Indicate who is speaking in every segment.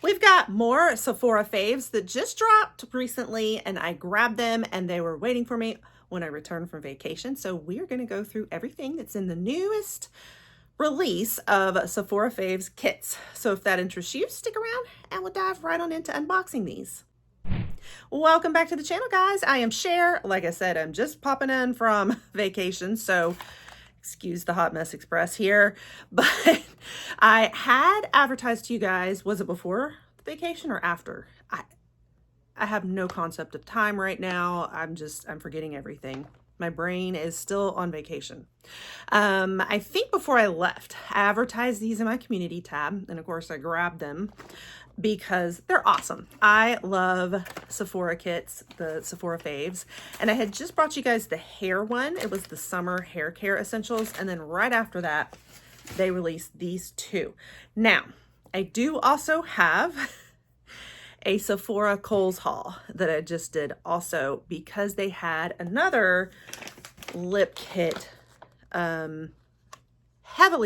Speaker 1: We've got more Sephora Faves that just dropped recently, and I grabbed them and they were waiting for me when I returned from vacation. So we're going to go through everything that's in the newest release of Sephora Faves kits. So if that interests you, stick around and we'll dive right on into unboxing these. Welcome back to the channel, guys. I am Cher. Like I said, I'm just popping in from vacation, so excuse the hot mess express here, but I had advertised to you guys, was it before the vacation or after? I have no concept of time right now. I'm forgetting everything. My brain is still on vacation. I think before I left, I advertised these in my community tab, and of course I grabbed them because they're awesome. I love Sephora kits, the Sephora Faves, and I had just brought you guys the hair one. It was the summer hair care essentials, and then right after that, they released these two. Now, I do also have a Sephora Kohl's haul that I just did also because they had another lip kit heavily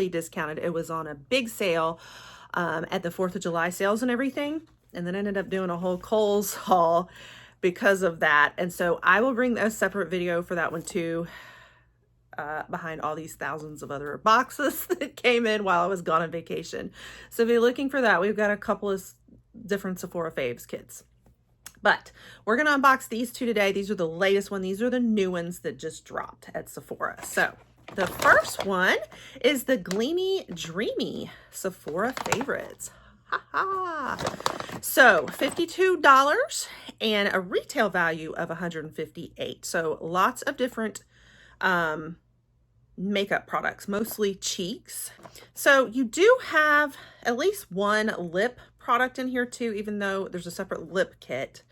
Speaker 1: discounted. It was on a big sale at the 4th of July sales and everything. And then I ended up doing a whole Kohl's haul because of that. And so I will bring a separate video for that one too, behind all these thousands of other boxes that came in while I was gone on vacation. So if you're looking for that, we've got a couple of different Sephora Faves kits. But we're going to unbox these two today. These are the latest one. These are the new ones that just dropped at Sephora. So the first one is the Gleamy Dreamy Sephora Favorites. So $52 and a retail value of $158. So lots of different makeup products, mostly cheeks. So you do have at least one lip product in here too, even though there's a separate lip kit.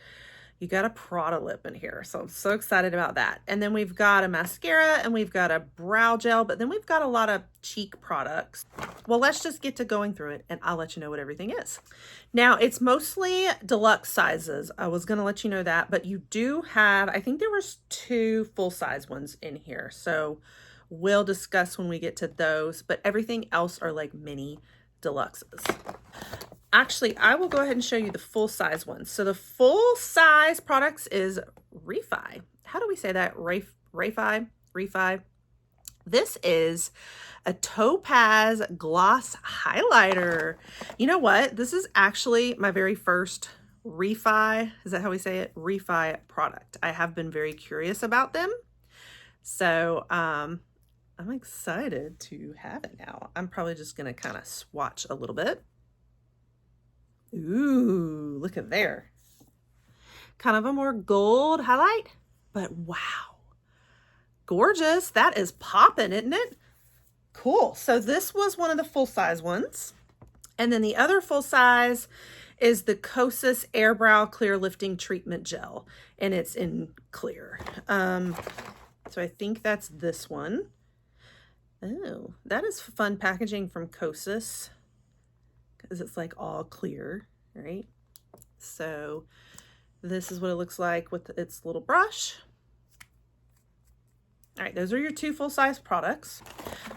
Speaker 1: You got a Prada lip in here, so I'm so excited about that. And then we've got a mascara and we've got a brow gel, but then we've got a lot of cheek products. Well, let's just get to going through it and I'll let you know what everything is. Now, it's mostly deluxe sizes. I was gonna let you know that, but you do have, I think there was 2 full-size ones in here, so we'll discuss when we get to those, but everything else are like mini deluxes. Actually, I will go ahead and show you the full-size ones. So the full-size products is Refi. How do we say that? Refi? This is a topaz gloss highlighter. You know what? This is actually my very first Refi. Is that how we say it? Refi product. I have been very curious about them. So I'm excited to have it now. I'm probably just going to kind of swatch a little bit. Ooh, look at there. Kind of a more gold highlight, but wow. Gorgeous. That is popping, isn't it? Cool. So this was one of the full-size ones. And then the other full size is the Kosas Air Brow Clear Lifting Treatment Gel. And it's in clear. So I think that's this one. Oh, that is fun packaging from Kosas, because it's like all clear, right? So this is what it looks like with its little brush. All right, those are your 2 full-size products.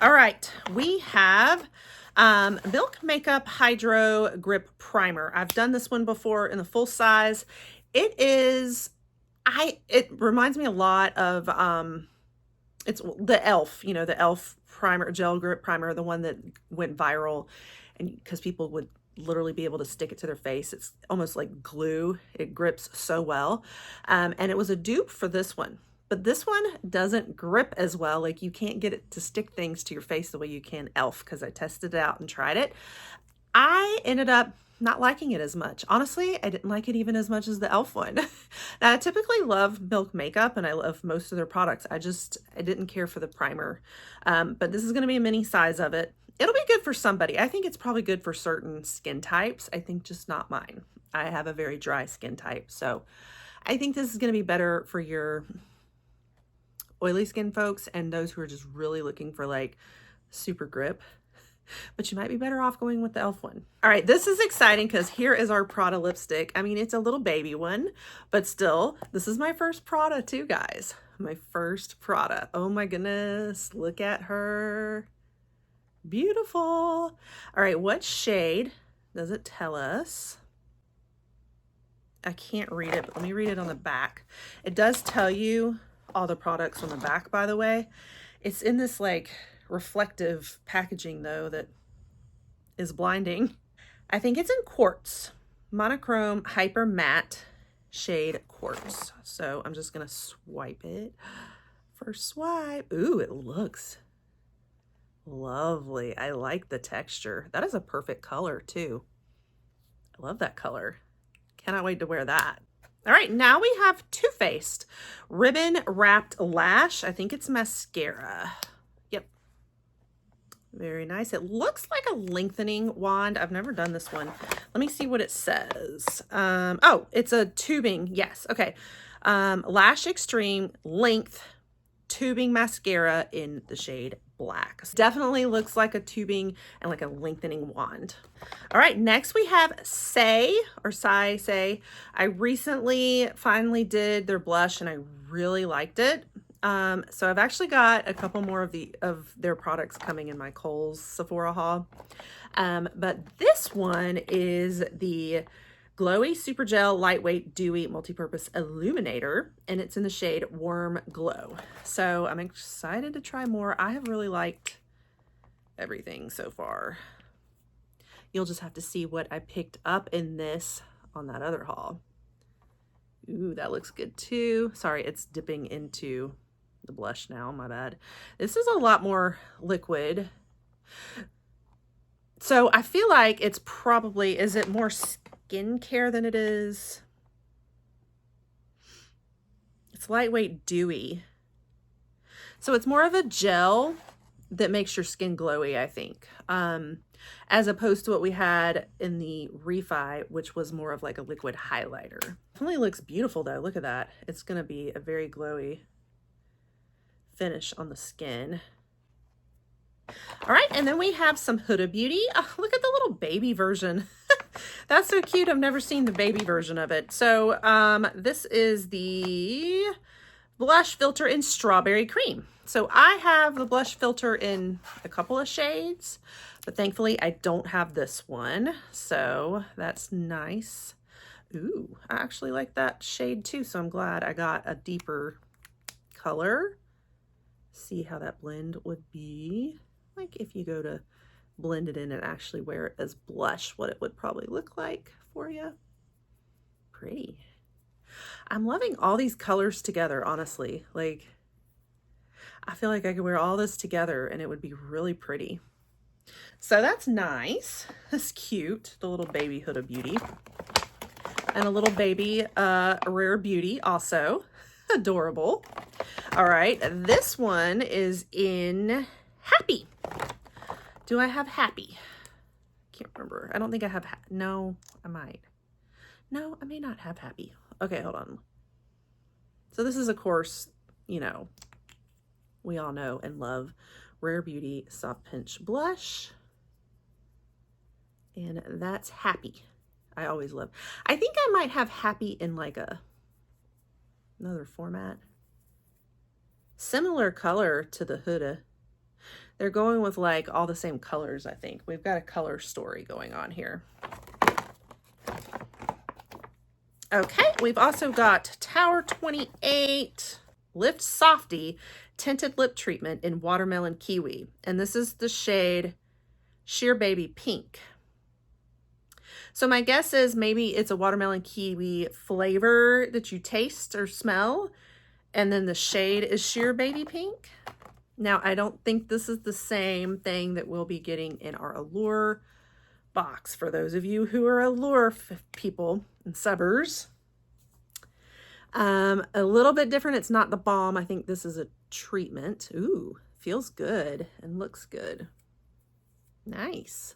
Speaker 1: All right, we have Milk Makeup Hydro Grip Primer. I've done this one before in the full size. It reminds me a lot of it's the e.l.f., you know, the e.l.f. primer, gel grip primer, the one that went viral, and because people would literally be able to stick it to their face. It's almost like glue. It grips so well. And it was a dupe for this one. But this one doesn't grip as well. Like, you can't get it to stick things to your face the way you can e.l.f. because I tested it out and tried it. I ended up not liking it as much. Honestly, I didn't like it even as much as the e.l.f. one. Now, I typically love Milk Makeup and I love most of their products. I didn't care for the primer. But this is going to be a mini size of it. It'll be good for somebody. I think it's probably good for certain skin types. I think just not mine. I have a very dry skin type. So I think this is going to be better for your oily skin folks and those who are just really looking for like super grip. But you might be better off going with the e.l.f. one. All right, this is exciting because here is our Prada lipstick. I mean, it's a little baby one, but still, this is my first Prada too, guys. My first Prada. Oh my goodness, look at her. Beautiful. All right, what shade does it tell us? I can't read it, but let me read it on the back. It does tell you all the products on the back, by the way. It's in this like reflective packaging though that is blinding. I think it's in quartz, monochrome hyper matte shade quartz. So I'm just gonna swipe it. First swipe. Ooh, it looks lovely. I like the texture. That is a perfect color too. I love that color. Cannot wait to wear that. All right, now we have Too Faced Ribbon Wrapped Lash. I think it's mascara. Yep. Very nice. It looks like a lengthening wand. I've never done this one. Let me see what it says. Oh, it's a tubing. Yes. Okay. Lash Extreme Length Tubing Mascara in the shade Black. So definitely looks like a tubing and like a lengthening wand. All right, next we have Say. I recently finally did their blush and I really liked it. So I've actually got a couple more of their products coming in my Kohl's Sephora haul. But this one is the Glowy Super Gel Lightweight Dewy Multipurpose Illuminator, and it's in the shade Warm Glow. So I'm excited to try more. I have really liked everything so far. You'll just have to see what I picked up in this on that other haul. Ooh, that looks good too. Sorry, it's dipping into the blush now, my bad. This is a lot more liquid. So I feel like it's probably, is it more skincare than it is? It's lightweight dewy. So it's more of a gel that makes your skin glowy, I think. As opposed to what we had in the Refi, which was more of like a liquid highlighter. Definitely looks beautiful though. Look at that. It's going to be a very glowy finish on the skin. All right, and then we have some Huda Beauty. Oh, look at the little baby version. That's so cute. I've never seen the baby version of it. So this is the blush filter in Strawberry Cream. So I have the blush filter in a couple of shades, but thankfully I don't have this one. So that's nice. Ooh, I actually like that shade too. So I'm glad I got a deeper color. See how that blend would be. Like if you go to blend it in and actually wear it as blush, what it would probably look like for you. Pretty. I'm loving all these colors together, honestly. Like, I feel like I could wear all this together and it would be really pretty. So that's nice. That's cute. The little baby Huda Beauty. And a little baby Rare Beauty also. Adorable. All right, this one is in Happy. Do I have Happy? Can't remember. I don't think I have. No, I might. No, I may not have Happy. Okay, hold on. So this is, of course, you know, we all know and love Rare Beauty Soft Pinch Blush. And that's Happy. I always love. I think I might have Happy in like another format. Similar color to the Huda. They're going with like all the same colors, I think. We've got a color story going on here. Okay, we've also got Tower 28 Lift Softy Tinted Lip Treatment in Watermelon Kiwi. And this is the shade Sheer Baby Pink. So my guess is maybe it's a watermelon kiwi flavor that you taste or smell. And then the shade is Sheer Baby Pink. Now, I don't think this is the same thing that we'll be getting in our Allure box for those of you who are Allure people and subbers. A little bit different. It's not the balm. I think this is a treatment. Ooh, feels good and looks good. Nice.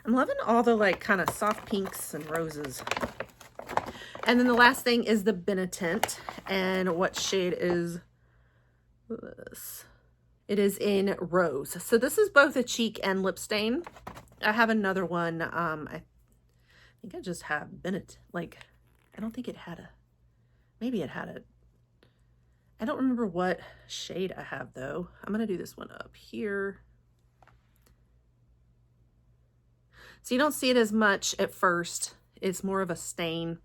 Speaker 1: I'm loving all the like kind of soft pinks and roses. And then the last thing is the Benetint. And what shade is this? It is in Rose. So this is both a cheek and lip stain. I have another one. I think I just have Benetint. Like, I don't think it had a, maybe it had a, I don't remember what shade I have though. I'm going to do this one up here. So you don't see it as much at first. It's more of a stain.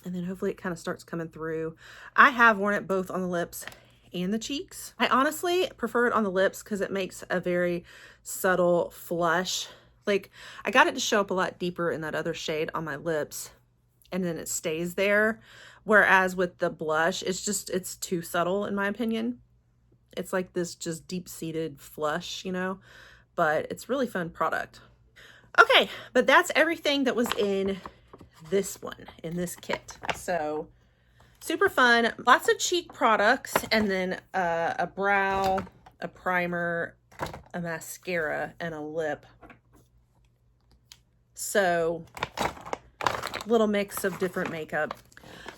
Speaker 1: And then hopefully it kind of starts coming through. I have worn it both on the lips and the cheeks. I honestly prefer it on the lips because it makes a very subtle flush. Like, I got it to show up a lot deeper in that other shade on my lips, and then it stays there. Whereas with the blush, it's too subtle in my opinion. It's like this just deep-seated flush, you know, but it's really fun product. Okay, but that's everything that was in this one, in this kit. So super fun, lots of cheek products, and then a brow, a primer, a mascara, and a lip. So little mix of different makeup.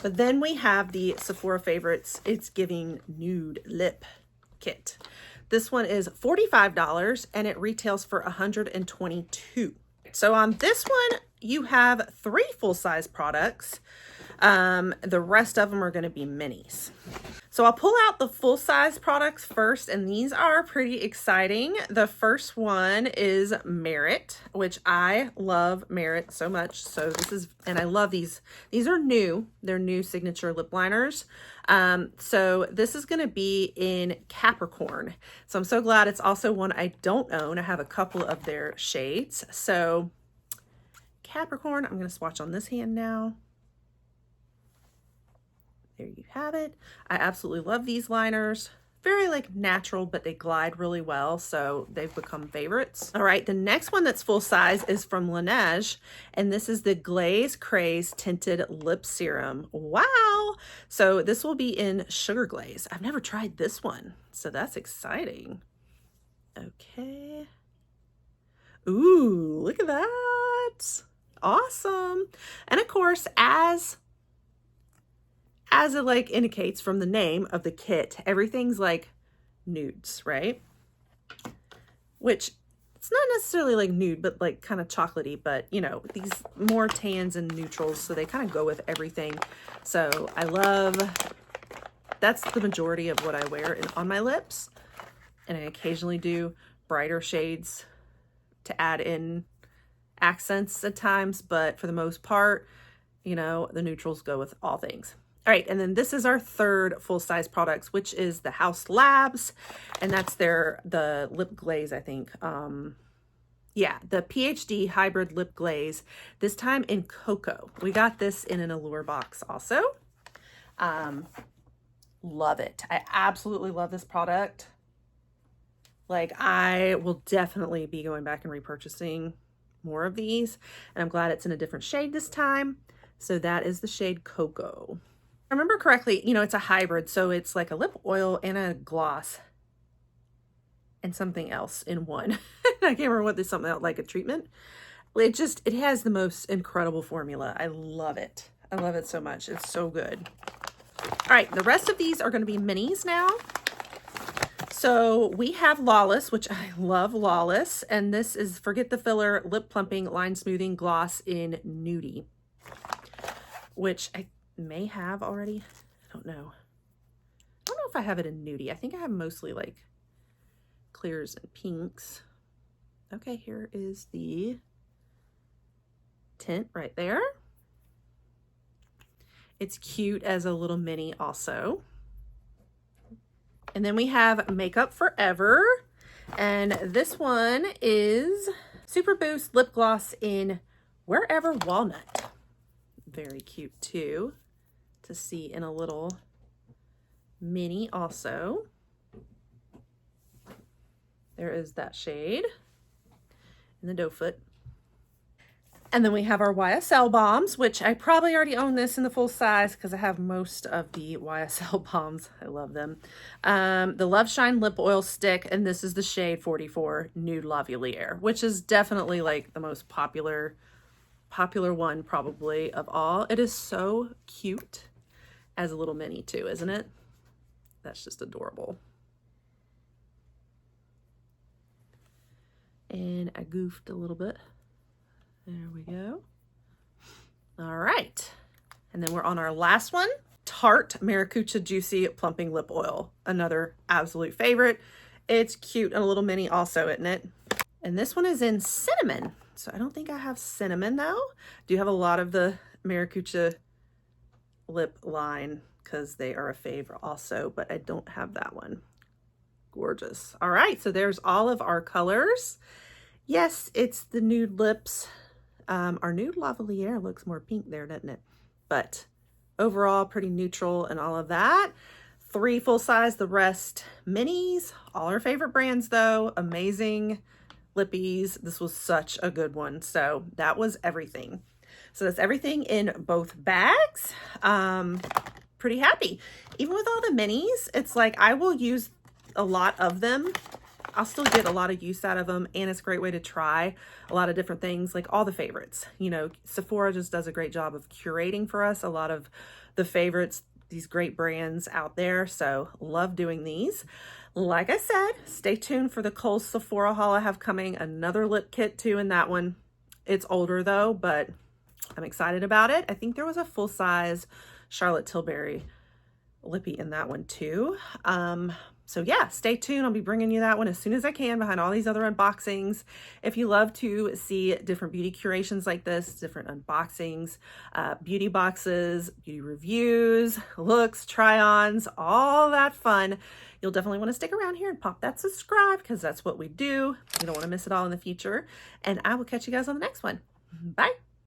Speaker 1: But then we have the Sephora Favorites It's Giving Nude Lip Kit. This one is $45 and it retails for $122. So on this one, you have 3 full-size products. The rest of them are going to be minis. So I'll pull out the full-size products first, and these are pretty exciting. The first one is Merit, which I love Merit so much. So this is, and I love these. These are new. They're new signature lip liners. So this is going to be in Capricorn. So I'm so glad it's also one I don't own. I have a couple of their shades. So Capricorn, I'm going to swatch on this hand now. There you have it. I absolutely love these liners. Very like natural, but they glide really well, so they've become favorites. All right, the next one that's full size is from Lanz, and this is the Glaze Craze Tinted Lip Serum. Wow! So this will be in Sugar Glaze. I've never tried this one, so that's exciting. Okay. Ooh, look at that. Awesome. And of course, as it like indicates from the name of the kit, everything's like nudes, right? Which it's not necessarily like nude, but like kind of chocolatey, but you know, these more tans and neutrals, so they kind of go with everything. So I love, that's the majority of what I wear on my lips. And I occasionally do brighter shades to add in accents at times, but for the most part, you know, the neutrals go with all things. All right, and then this is our third full-size products, which is the House Labs, and that's the lip glaze, I think. Yeah, the PhD Hybrid Lip Glaze, this time in Cocoa. We got this in an Allure box also. Love it. I absolutely love this product. Like, I will definitely be going back and repurchasing more of these, and I'm glad it's in a different shade this time. So that is the shade Cocoa. I remember correctly, you know, it's a hybrid, so it's like a lip oil and a gloss and something else in one. I can't remember what this, something else, like a treatment. It has the most incredible formula. I love it. I love it so much. It's so good. All right, the rest of these are going to be minis now. So we have Lawless, which I love Lawless, and this is Forget the Filler Lip Plumping Line Smoothing Gloss in Nudie, which I may have already. I don't know. I don't know if I have it in Nudie. I think I have mostly like clears and pinks. Okay, here is the tint right there. It's cute as a little mini also. And then we have Makeup Forever, and this one is Super Boost Lip Gloss in Wherever Walnut. Very cute too to see in a little mini also. There is that shade in the doe foot. And then we have our YSL bombs, which I probably already own this in the full size because I have most of the YSL bombs. I love them. The Love Shine Lip Oil Stick, and this is the shade 44 Nude Lavalier, which is definitely like the most popular one probably of all. It is so cute as a little mini too, isn't it? That's just adorable. And I goofed a little bit. There we go. All right. And then we're on our last one, Tarte Maracuja Juicy Plumping Lip Oil. Another absolute favorite. It's cute and a little mini also, isn't it? And this one is in Cinnamon. So I don't think I have cinnamon though. I do have a lot of the Maracuja lip line because they are a favorite also, but I don't have that one. Gorgeous. All right, so there's all of our colors. Yes, it's the nude lips. Our nude lavalier looks more pink there, doesn't it? But overall, pretty neutral and all of that. 3 full size, the rest minis. All our favorite brands though. Amazing lippies. This was such a good one. So that was everything. So that's everything in both bags. Pretty happy. Even with all the minis, it's like I will use a lot of them. I'll still get a lot of use out of them, and it's a great way to try a lot of different things, like all the favorites. You know, Sephora just does a great job of curating for us a lot of the favorites, these great brands out there. So love doing these. Like I said, stay tuned for the Kohl's Sephora haul I have coming. Another lip kit too in that one. It's older though, but I'm excited about it. I think there was a full size Charlotte Tilbury lippy in that one too. So yeah, stay tuned. I'll be bringing you that one as soon as I can behind all these other unboxings. If you love to see different beauty curations like this, different unboxings, beauty boxes, beauty reviews, looks, try-ons, all that fun, you'll definitely want to stick around here and pop that subscribe because that's what we do. You don't want to miss it all in the future. And I will catch you guys on the next one. Bye.